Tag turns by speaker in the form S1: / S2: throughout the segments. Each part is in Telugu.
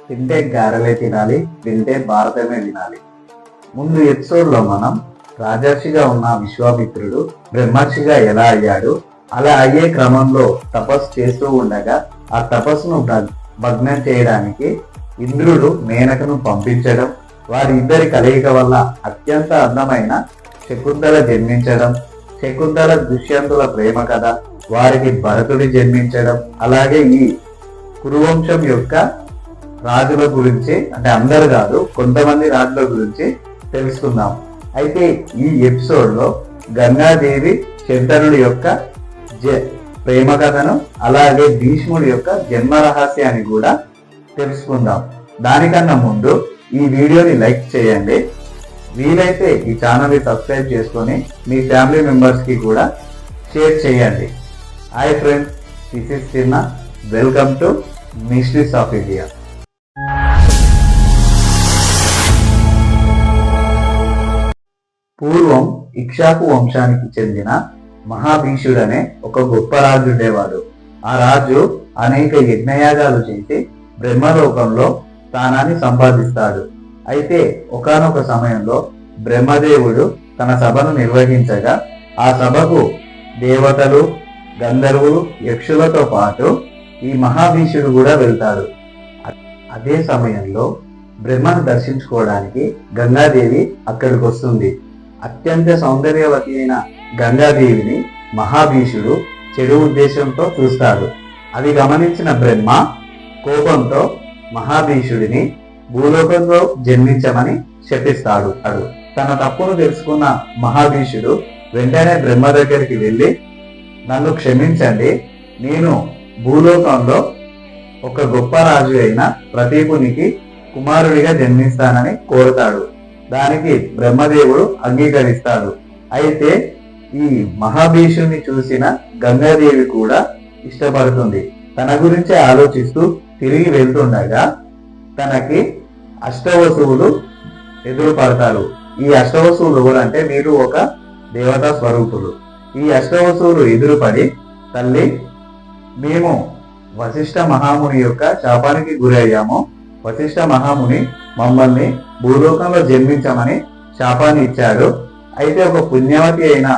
S1: తింటే గారెలే తినాలి, వింటే భారతమే వినాలి. ముందు ఎపిసోడ్లో మనం రాజర్షిగా ఉన్న విశ్వామిత్రుడు బ్రహ్మర్షిగా ఎలా అయ్యాడు, అలా అయ్యే క్రమంలో తపస్సు చేస్తూ ఉండగా ఆ తపస్సును భగ్నం చేయడానికి ఇంద్రుడు మేనకను పంపించడం, వారి ఇద్దరి కలయిక వల్ల అత్యంత అందమైన శకుంతల జన్మించడం, శకుంతల దుష్యంతుల ప్రేమ కథ, వారికి భరతుడి జన్మించడం, అలాగే ఈ కురువంశం యొక్క రాజుల గురించి, అంటే అందరు కాదు కొంతమంది రాజుల గురించి తెలుసుకుందాం. అయితే ఈ ఎపిసోడ్ లో గంగాదేవి శంతనుడి యొక్క ప్రేమ కథను, అలాగే భీష్ముడి యొక్క జన్మ రహస్యాన్ని కూడా తెలుసుకుందాం. దానికన్నా ముందు ఈ వీడియోని లైక్ చేయండి, వీలైతే ఈ ఛానల్ని సబ్స్క్రైబ్ చేసుకొని మీ ఫ్యామిలీ మెంబర్స్ కి కూడా షేర్ చేయండి. హాయ్ ఫ్రెండ్స్, దిస్ ఇస్ చిన్న. Welcome to mysteries of India. పూర్వం ఇక్ష్వాకు వంశానికి చెందిన మహాభీషుడనే ఒక గొప్ప రాజు ఉండేవాడు. ఆ రాజు అనేక యజ్ఞయాగాలు చేసి బ్రహ్మలోకంలో స్థానాన్ని సంపాదిస్తాడు. అయితే ఒకానొక సమయంలో బ్రహ్మదేవుడు తన సభను నిర్వహించగా ఆ సభకు దేవతలు, గంధర్వులు, యక్షులతో పాటు ఈ మహాభీషుడు కూడా వెళ్తాడు. అదే సమయంలో బ్రహ్మను దర్శించుకోవడానికి గంగాదేవి అక్కడికి వస్తుంది. అత్యంత సౌందర్యవతి అయిన గంగాదేవిని మహాభీషుడు చెడు ఉద్దేశంతో చూస్తాడు. అది గమనించిన బ్రహ్మ కోపంతో మహాభీషుడిని భూలోకంలో జన్మించమని శపిస్తాడు. తన తప్పును తెలుసుకున్న మహాభీషుడు వెంటనే బ్రహ్మ దగ్గరికి వెళ్ళి, నన్ను క్షమించండి, నేను భూలోకంలో ఒక గొప్ప రాజు అయిన ప్రతీపునికి కుమారుడిగా జన్మిస్తానని కోరుతాడు. దానికి బ్రహ్మదేవుడు అంగీకరిస్తాడు. అయితే ఈ మహాభీషుని చూసిన గంగాదేవి కూడా ఇష్టపడుతుంది. తన గురించి ఆలోచిస్తూ తిరిగి వెళ్తుండగా తనకి అష్టవసువులు ఎదురుపడతారు. ఈ అష్టవసువులు ఎవరంటే వీరు ఒక దేవతా స్వరూపులు. ఈ అష్టవసువులు ఎదురుపడి, తల్లి, మేము వశిష్ఠ మహాముని యొక్క శాపానికి గురయ్యాము. వశిష్ఠ మహాముని మమ్మల్ని భూలోకంలో జన్మించమని శాపాన్ని ఇచ్చాడు. అయితే ఒక పుణ్యవతి అయిన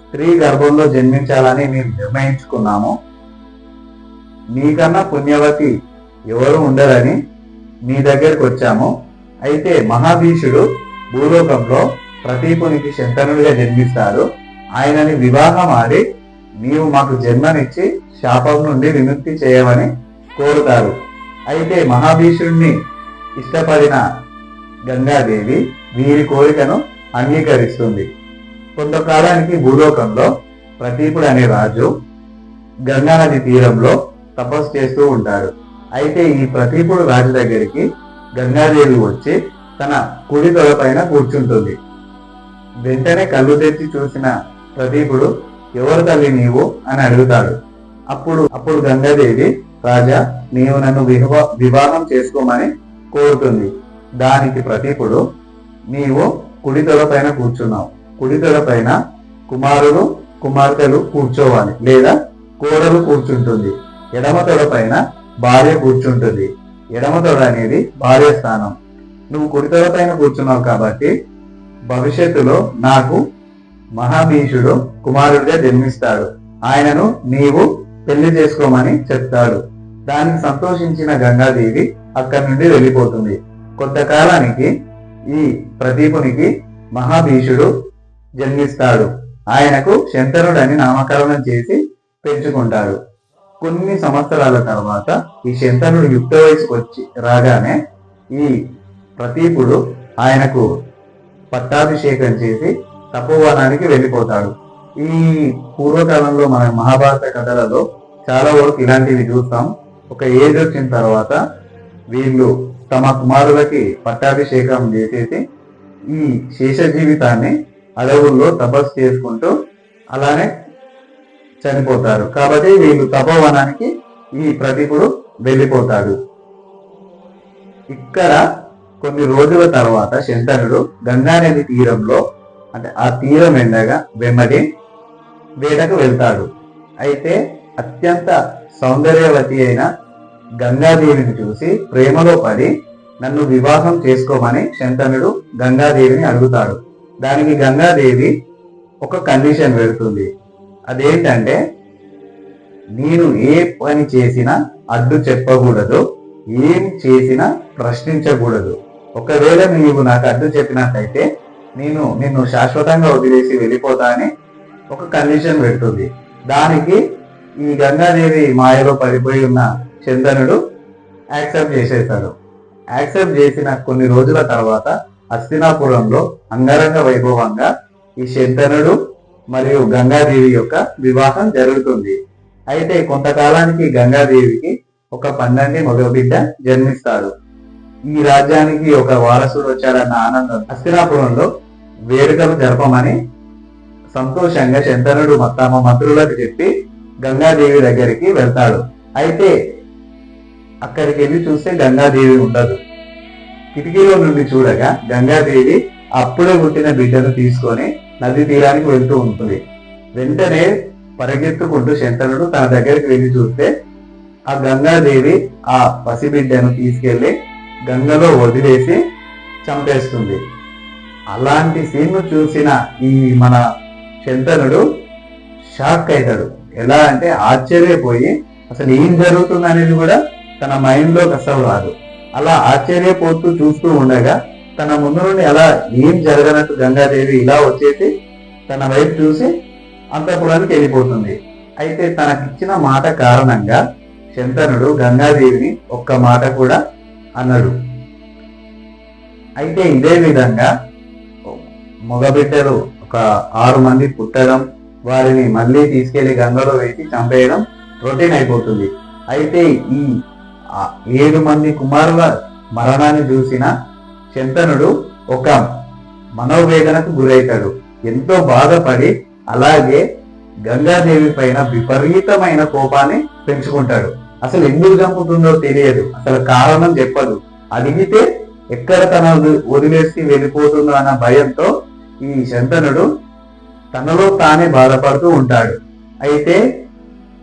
S1: స్త్రీ గర్భంలో జన్మించాలని మేము నిర్ణయించుకున్నాము. మీకన్నా పుణ్యవతి ఎవరు ఉండరని మీ దగ్గరికి వచ్చాము. అయితే మహాభీషుడు భూలోకంలో ప్రతీపునికి శంతనుడిగా జన్మిస్తాడు. ఆయనని వివాహం ఆడి నీవు మాకు జన్మనిచ్చి శాపం నుండి విముక్తి చేయమని కోరుతారు. అయితే మహాభీషుడిని ఇష్టపడిన గంగాదేవి వీరి కోరికను అంగీకరిస్తుంది. కొంతకాలానికి భూలోకంలో ప్రతీపుడు అనే రాజు గంగా నది తీరంలో తపస్సు చేస్తూ ఉంటాడు. అయితే ఈ ప్రతీపుడు రాజు దగ్గరికి గంగాదేవి వచ్చి తన కుడి తొడపైన కూర్చుంటుంది. వెంటనే కళ్ళు తెచ్చి చూసిన ప్రతీపుడు, ఎవరు తల్లి నీవు అని అడుగుతాడు. అప్పుడు గంగాదేవి, రాజా, నీవు నన్ను వివాహం చేసుకోమని కోరుతుంది. దానికి ప్రతీపుడు, నీవు కుడి తొడపైన కూర్చున్నావు, కుడి తొడపైన కుమారులు, కుమార్తెలు కూర్చోవాలి, లేదా కోడలు కూర్చుంటుంది. ఎడమ తొడపైన భార్య కూర్చుంటుంది. ఎడమ తొడ అనేది భార్య స్థానం. నువ్వు కుడి తొడపైన కూర్చున్నావు కాబట్టి భవిష్యత్తులో నాకు మహాభీషుడు కుమారుడిగా జన్మిస్తాడు. ఆయనను నీవు పెళ్లి చేసుకోమని చెప్తాడు. దానికి సంతోషించిన గంగాదేవి అక్కడి నుండి వెళ్ళిపోతుంది. కొంతకాలానికి ఈ ప్రతీపునికి మహాభీషుడు జన్మిస్తాడు. ఆయనకు శంతనుడు అని నామకరణం చేసి పెంచుకుంటాడు. కొన్ని సంవత్సరాల తర్వాత ఈ శంతనుడు యుక్త వయసుకు వచ్చి రాగానే ఈ ప్రతీపుడు ఆయనకు పట్టాభిషేకం చేసి తపోవనానికి వెళ్ళిపోతాడు. ఈ పూర్వకాలంలో మన మహాభారత కథలలో చాలా వరకు ఇలాంటివి చూస్తాం. ఒక ఏజ్ వచ్చిన తర్వాత వీళ్ళు తమ కుమారులకి పట్టాభిషేకం చేసేసి ఈ శేష జీవితాన్ని అడవుల్లో తపస్సు చేసుకుంటూ అలానే చనిపోతారు. కాబట్టి వీళ్ళు తపోవనానికి ఈ ప్రతీపుడు వెళ్ళిపోతాడు. ఇక్కడ కొన్ని రోజుల తర్వాత శంతనుడు గంగానది తీరంలో, అంటే ఆ తీరం వెంబడి వేటకు వెళ్తాడు. అయితే అత్యంత సౌందర్యవతి అయిన గంగాదేవిని చూసి ప్రేమలో పడి నన్ను వివాహం చేసుకోమని శంతనుడు గంగాదేవిని అడుగుతాడు. దానికి గంగాదేవి ఒక కండిషన్ పెడుతుంది. అదేంటంటే, నేను ఏ పని చేసినా అడ్డు చెప్పకూడదు, ఏం చేసినా ప్రశ్నించకూడదు. ఒకవేళ నీవు నాకు అడ్డు చెప్పినట్లయితే నేను నిన్ను శాశ్వతంగా వదిలేసి వెళ్ళిపోతా అని ఒక కండిషన్ పెడుతుంది. దానికి ఈ గంగాదేవి మాయలో పడిపోయి ఉన్న చందనుడు యాక్సెప్ట్ చేసేస్తాడు. యాక్సెప్ట్ చేసిన కొన్ని రోజుల తర్వాత హస్తినాపురంలో అంగరంగ వైభవంగా ఈ శంతనుడు మరియు గంగాదేవి యొక్క వివాహం జరుగుతుంది. అయితే కొంతకాలానికి గంగాదేవికి ఒక 12 మగబిడ్డ జన్మిస్తాడు. ఈ రాజ్యానికి ఒక వారసుడు వచ్చాడన్న ఆనందం హస్తినాపురంలో వేడుకలు జరపమని సంతోషంగా శంతనుడు తమ మంత్రులకు చెప్పి గంగాదేవి దగ్గరికి వెళ్తాడు. అయితే అక్కడికి వెళ్ళి చూస్తే గంగాదేవి ఉండదు. కిటికీలో నుండి చూడగా గంగాదేవి అప్పుడే పుట్టిన బిడ్డను తీసుకొని నది తీరానికి వెళ్తూ ఉంటుంది. వెంటనే పరిగెత్తుకుంటూ శంతనుడు తన దగ్గరికి వెళ్ళి చూస్తే ఆ గంగాదేవి ఆ పసిబిడ్డను తీసుకెళ్లి గంగలో వదిలేసి చంపేస్తుంది. అలాంటి సీన్ను చూసిన ఈ మన శంతనుడు షాక్ అవుతాడు. ఎలా అంటే ఆశ్చర్యపోయి అసలు ఏం జరుగుతుంది అనేది కూడా తన మైండ్ లోకి అసలు రాదు. అలా ఆశ్చర్యపోతూ చూస్తూ ఉండగా తన ముందు నుండి అలా ఏం జరగనట్టు గంగాదేవి ఇలా వచ్చేసి తన వైపు చూసి అంతఃపురానికి వెళ్ళిపోతుంది. అయితే తనకిచ్చిన మాట కారణంగా శంతనుడు గంగాదేవిని ఒక్క మాట కూడా అన్నాడు. అయితే ఇదే విధంగా మగబిడ్డలు ఒక 6 మంది పుట్టడం, వారిని మళ్ళీ తీసుకెళ్లి గంగలో వేసి చంపేయడం రొటీన్ అయిపోతుంది. అయితే ఈ 7 మంది కుమారుల మరణాన్ని చూసిన శంతనుడు ఒక మనోవేదనకు గురవుతాడు. ఎంతో బాధపడి అలాగే గంగాదేవి పైన విపరీతమైన కోపాన్ని పెంచుకుంటాడు. అసలు ఎందుకు చంపుతుందో తెలియదు, అసలు కారణం చెప్పదు. అడిగితే ఎక్కడ తన వదిలేసి వెళ్ళిపోతుందో అన్న భయంతో ఈ శంతనుడు తనలో తానే బాధపడుతూ ఉంటాడు. అయితే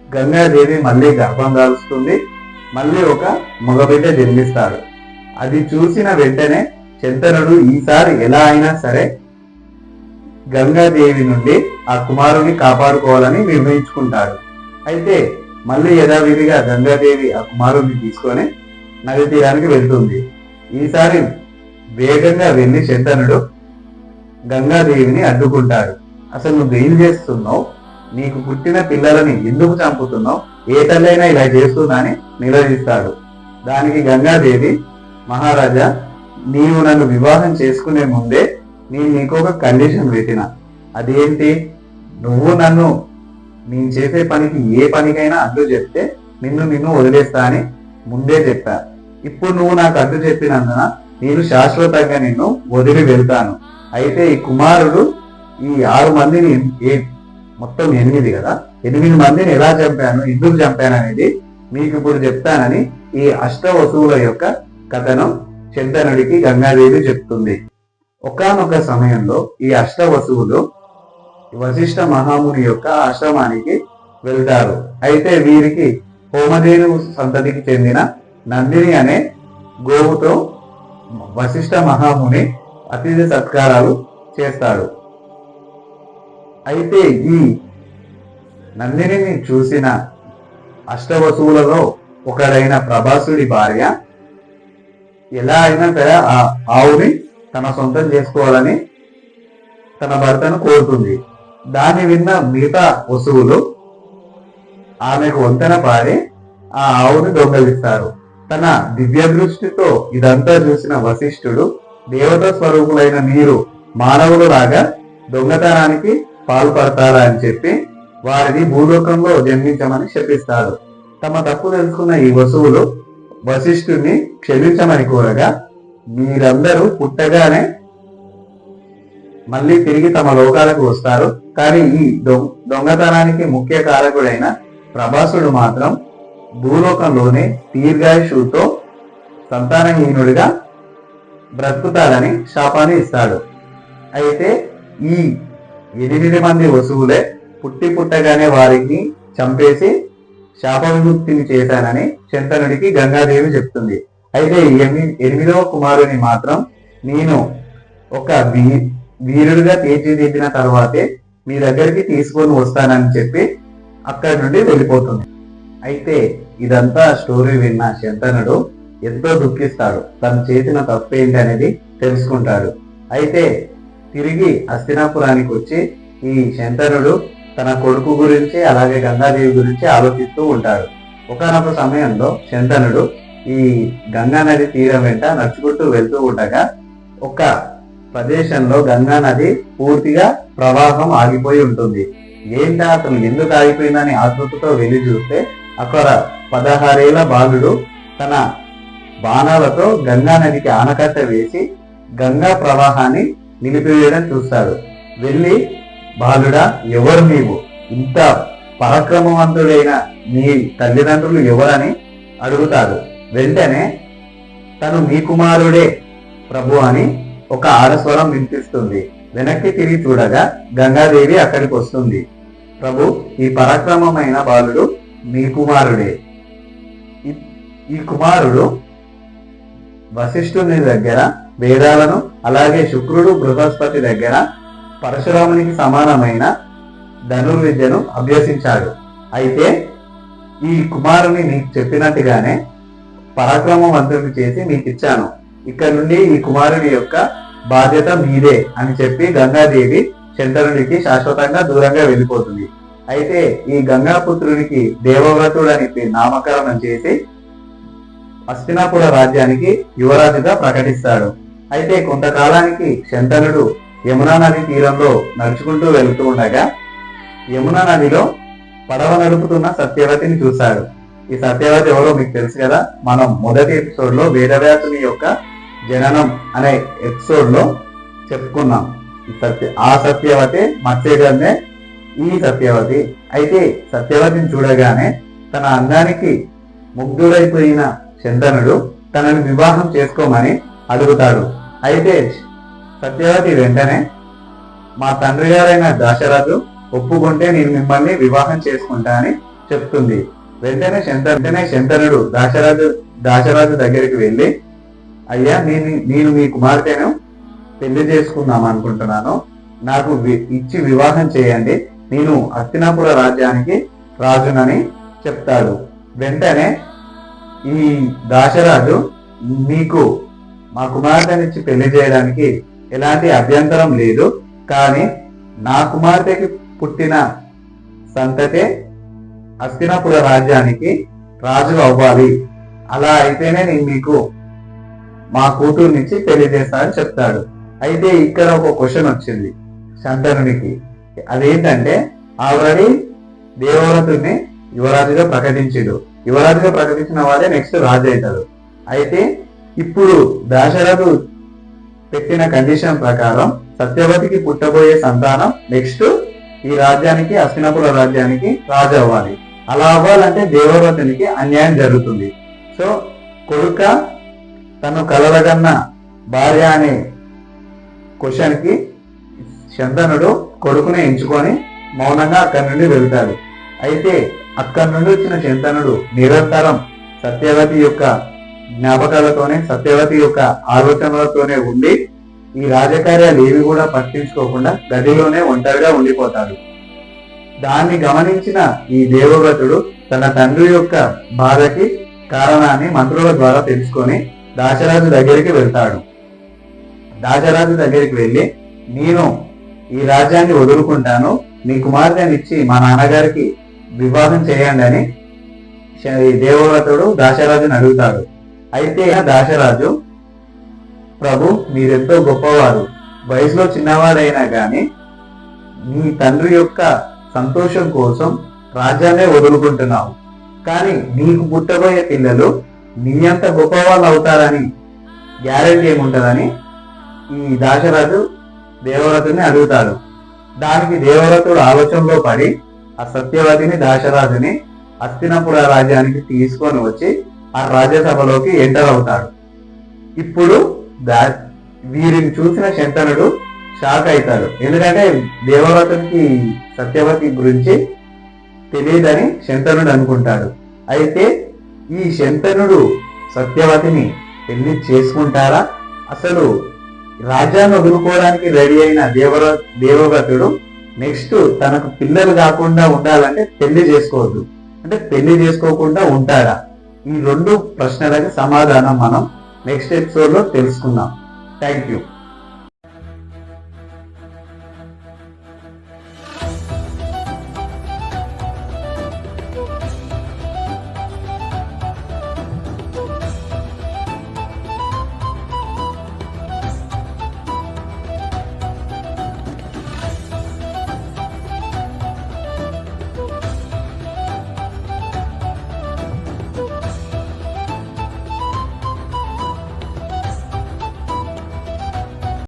S1: గంగాదేవి మళ్ళీ గర్భం దాల్చుతుంది, మళ్ళీ ఒక మగబిడ్డ జన్మిస్తాడు. అది చూసిన వెంటనే శంతనుడు ఈసారి ఎలా అయినా సరే గంగాదేవి నుండి ఆ కుమారుని కాపాడుకోవాలని నిర్ణయించుకుంటాడు. అయితే మళ్ళీ యథావిధిగా గంగాదేవి ఆ కుమారుని తీసుకొని నది తీరానికి వెళ్తుంది. ఈసారి వేగంగా వెళ్లి శంతనుడు గంగాదేవిని అడ్డుకుంటాడు. అసలు నువ్వు ఏం చేస్తున్నావు, నీకు పుట్టిన పిల్లలని ఎందుకు చంపుతున్నావు, ఏ తల్లైనా ఇలా చేస్తుందా అని నిలదీస్తాడు. దానికి గంగాదేవి, మహారాజా, నీవు నన్ను వివాహం చేసుకునే ముందే నేను నీకు ఒక కండిషన్ పెట్టిన. అదేంటి, నువ్వు నేను చేసే పనికి ఏ పనికైనా అడ్డు చెప్తే నిన్ను వదిలేస్తా అని ముందే చెప్పా. ఇప్పుడు నువ్వు నాకు అడ్డు చెప్పినందున నేను శాశ్వతంగా నిన్ను వదిలి వెళ్తాను. అయితే ఈ కుమారుడు ఈ 6 మందిని మొత్తం 8 కదా, 8 మందిని ఎలా చంపాను, ఎందుకు చంపాను అనేది మీకు ఇప్పుడు చెప్తానని ఈ అష్టవసువుల యొక్క కథను శంతనుడికి గంగాదేవి చెప్తుంది. ఒకానొక సమయంలో ఈ అష్టవసువులు వశిష్ఠ మహాముని యొక్క ఆశ్రమానికి వెళ్తారు. అయితే వీరికి హోమధేను సంతతికి చెందిన నందిని అనే గోవుతో వశిష్ఠ మహాముని అతిథి సత్కారాలు చేస్తాడు. అయితే ఈ నందిని చూసిన అష్టవసువులలో ఒకడైన ప్రభాసుడి భార్య ఎలా అయినా సరే ఆ ఆవుని తన సొంతం చేసుకోవాలని తన భర్తను కోరుతుంది. దాన్ని విన్న మిగతా వసువులు ఆమెకు వంతెన పారి ఆ ఆవుని దొంగలిస్తారు. తన దివ్య దృష్టితో ఇదంతా చూసిన వశిష్ఠుడు, దేవత స్వరూపులైన మీరు మానవులు లాగా దొంగతనానికి పాల్పడతారా అని చెప్పి వారిని భూలోకంలో జన్మించమని శపిస్తాడు. తమ తప్పు తెలుసుకున్న ఈ వసువులు వశిష్ఠుడిని క్షమించమని కోరగా, మీరందరూ పుట్టగానే మళ్ళీ తిరిగి తమ లోకాలకు వస్తారు, కానీ ఈ దొంగతనానికి ముఖ్య కారకుడైన ప్రభాసుడు మాత్రం భూలోకంలోనే దీర్ఘాయుషుతో సంతానహీనుడిగా బ్రతుకుతాడని శాపాన్ని ఇస్తాడు. అయితే ఈ 8 మంది వసువులే పుట్టగానే వారికి చంపేసి శాప విముక్తిని చేశానని శంతనుడికి గంగాదేవి చెప్తుంది. అయితే ఎనిమిదవ కుమారుని మాత్రం నేను ఒక వీరుడిగా తీర్చిదిద్దిన తర్వాతే మీ దగ్గరికి తీసుకొని వస్తానని చెప్పి అక్కడి నుండి వెళ్ళిపోతుంది. అయితే ఇదంతా స్టోరీ విన్న శంతనుడు ఎంతో దుఃఖిస్తాడు. తను చేసిన తప్పు ఏంటి అనేది తెలుసుకుంటాడు. అయితే తిరిగి హస్తినాపురానికి వచ్చి ఈ శంతనుడు తన కొడుకు గురించి అలాగే గంగాదేవి గురించి ఆలోచిస్తూ ఉంటాడు. ఒకనొక సమయంలో శంతనుడు ఈ గంగా నది తీరం వెంట నడుచుకుంటూ వెళ్తూ ఉండగా ఒక ప్రదేశంలో గంగా నది పూర్తిగా ప్రవాహం ఆగిపోయి ఉంటుంది. ఏంటా అతను ఎందుకు ఆగిపోయిందని ఆతృతతో వెళ్ళి చూస్తే అక్కడ 16 ఏళ్ల బాలుడు తన బాణాలతో గంగా నదికి ఆనకట్ట వేసి గంగా ప్రవాహాన్ని నిలిపివేయడం చూస్తాడు. వెళ్ళి, బాలుడా, ఎవరు నీవు? ఇంత పరాక్రమవంతుడైన నీ తల్లిదండ్రులు ఎవరని అడుగుతాడు. వెంటనే తను మీ కుమారుడే ప్రభు అని ఒక ఆడస్వరం వినిపిస్తుంది. వెనక్కి తిరిగి చూడగా గంగాదేవి అక్కడికి వస్తుంది. ప్రభు, ఈ పరాక్రమమైన బాలుడు మీ కుమారుడే. ఈ కుమారుడు వశిష్ఠుని దగ్గర వేదాలను, అలాగే శుక్రుడు బృహస్పతి దగ్గర పరశురామునికి సమానమైన ధనుర్విద్యను అభ్యసించాడు. అయితే ఈ కుమారుని నీకు చెప్పినట్టుగానే పరాక్రమవంతుడిని చేసి మీకు ఇచ్చాను. ఇక్కడ నుండి ఈ కుమారుడి యొక్క బాధ్యత మీదే అని చెప్పి గంగాదేవి శంతనుడికి శాశ్వతంగా దూరంగా వెళ్ళిపోతుంది. అయితే ఈ గంగాపుత్రునికి దేవవ్రతుడు అని నామకరణం చేసి హస్తినాపుర రాజ్యానికి యువరాజుగా ప్రకటిస్తాడు. అయితే కొంతకాలానికి శంతనుడు యమునా నది తీరంలో నడుచుకుంటూ వెళ్తూ ఉండగా యమునా నదిలో పడవ నడుపుతున్న సత్యవతిని చూశాడు. ఈ సత్యవతి ఎవరో మీకు తెలుసు కదా. మనం మొదటి ఎపిసోడ్ లో వేదవ్యాసుని యొక్క జననం అనే ఎపిసోడ్ లో చెప్పుకున్నాం. ఆ సత్యవతి మత్స్యగంధే ఈ సత్యవతి. అయితే సత్యవతిని చూడగానే తన అందానికి ముగ్ధుడైపోయిన శంతనుడు తనని వివాహం చేసుకోమని అడుగుతాడు. అయితే సత్యవతి వెంటనే, మా తండ్రి గారైన దాశరథు ఒప్పుకుంటే నేను మిమ్మల్ని వివాహం చేసుకుంటా అని చెప్తుంది. వెంటనే శంతనుడు దాశరథు దగ్గరికి వెళ్ళి, అయ్యా, నేను మీ కుమార్తెను పెళ్లి చేసుకుందాం అనుకుంటున్నాను, నాకు ఇచ్చి వివాహం చేయండి, నేను హస్తినాపుర రాజ్యానికి రాజునని చెప్తాడు. వెంటనే ఈ దాశరాజు, మీకు మా కుమార్తెనిచ్చి పెళ్లి చేయడానికి ఎలాంటి అభ్యంతరం లేదు, కానీ నా కుమార్తెకి పుట్టిన సంతతే హస్తినాపుర రాజ్యానికి రాజు అవ్వాలి, అలా అయితేనే నేను మీకు మా కూతుర్నిచ్చి పెళ్లి చేస్తానని చెప్తాడు. అయితే ఇక్కడ ఒక క్వశ్చన్ వచ్చింది శంతనునికి. అదేంటంటే, ఆల్రెడీ దేవవ్రతుడిని యువరాజుగా ప్రకటించాడు. యువరాజుగా ప్రకటించిన వాడే నెక్స్ట్ రాజు అవుతాడు. అయితే ఇప్పుడు దాశరథు పెట్టిన కండిషన్ ప్రకారం సత్యవతికి పుట్టబోయే సంతానం నెక్స్ట్ ఈ రాజ్యానికి, హస్తినాపుర రాజ్యానికి రాజు అవ్వాలి. అలా అవ్వాలంటే దేవవ్రతునికి అన్యాయం జరుగుతుంది. సో కొడుక తను కలరగన్న భార్య అనే క్వశ్చన్ కి శంతనుడు కొడుకునే ఎంచుకొని మౌనంగా అక్కడి నుండి వెళ్తాడు. అయితే అక్కడి నుండి వచ్చిన శంతనుడు నిరంతరం సత్యవతి యొక్క జ్ఞాపకాలతోనే, సత్యవతి యొక్క ఆలోచనలతోనే ఉండి ఈ రాజకార్యాలు ఏవి కూడా పట్టించుకోకుండా గదిలోనే ఒంటరిగా ఉండిపోతాడు. దాన్ని గమనించిన ఈ దేవవ్రతుడు తన తండ్రి యొక్క బాధకి కారణాన్ని మంత్రుల ద్వారా తెలుసుకొని దాశరాజు దగ్గరికి వెళ్తాడు. దాశరాజు దగ్గరికి వెళ్ళి, నేను ఈ రాజ్యాన్ని వదులుకుంటాను, నీ కుమార్తెనిచ్చి మా నాన్నగారికి వివాహం చేయండి అని దేవవ్రతుడు దాశరాజుని అడుగుతాడు. అయితే దాశరాజు, ప్రభు, మీరెంతో గొప్పవారు, వయసులో చిన్నవాడైనా కానీ నీ తండ్రి యొక్క సంతోషం కోసం రాజ్యాన్నే వదులుకుంటున్నావు, కానీ నీకు పుట్టబోయే పిల్లలు నీ అంత గొప్పవాళ్ళు అవుతారని గ్యారెంటీ ఏముంటదని ఈ దాశరాజు దేవవ్రతుని అడుగుతాడు. దానికి దేవవ్రతుడు ఆలోచనలో పడి ఆ సత్యవతిని, దాశరాజుని హస్తినాపుర రాజ్యానికి తీసుకొని వచ్చి ఆ రాజ్యసభలోకి ఎంటర్ అవుతాడు. ఇప్పుడు వీరిని చూసిన శంతనుడు షాక్ అవుతాడు. ఎందుకంటే దేవవ్రతునికి సత్యవతి గురించి తెలియదని శంతనుడు అనుకుంటాడు. అయితే ఈ శంతనుడు సత్యవతిని పెళ్లి చేసుకుంటారా? అసలు రాజ్యాన్ని వదులుకోవడానికి రెడీ అయిన దేవవ్రతుడు నెక్స్ట్ తనకు పిల్లలు కాకుండా ఉండాలంటే పెళ్లి చేసుకోవద్దు అంటే పెళ్లి చేసుకోకుండా ఉంటాడా? ఈ రెండు ప్రశ్నలకు సమాధానం మనం నెక్స్ట్ ఎపిసోడ్ లో తెలుసుకుందాం. Thank you.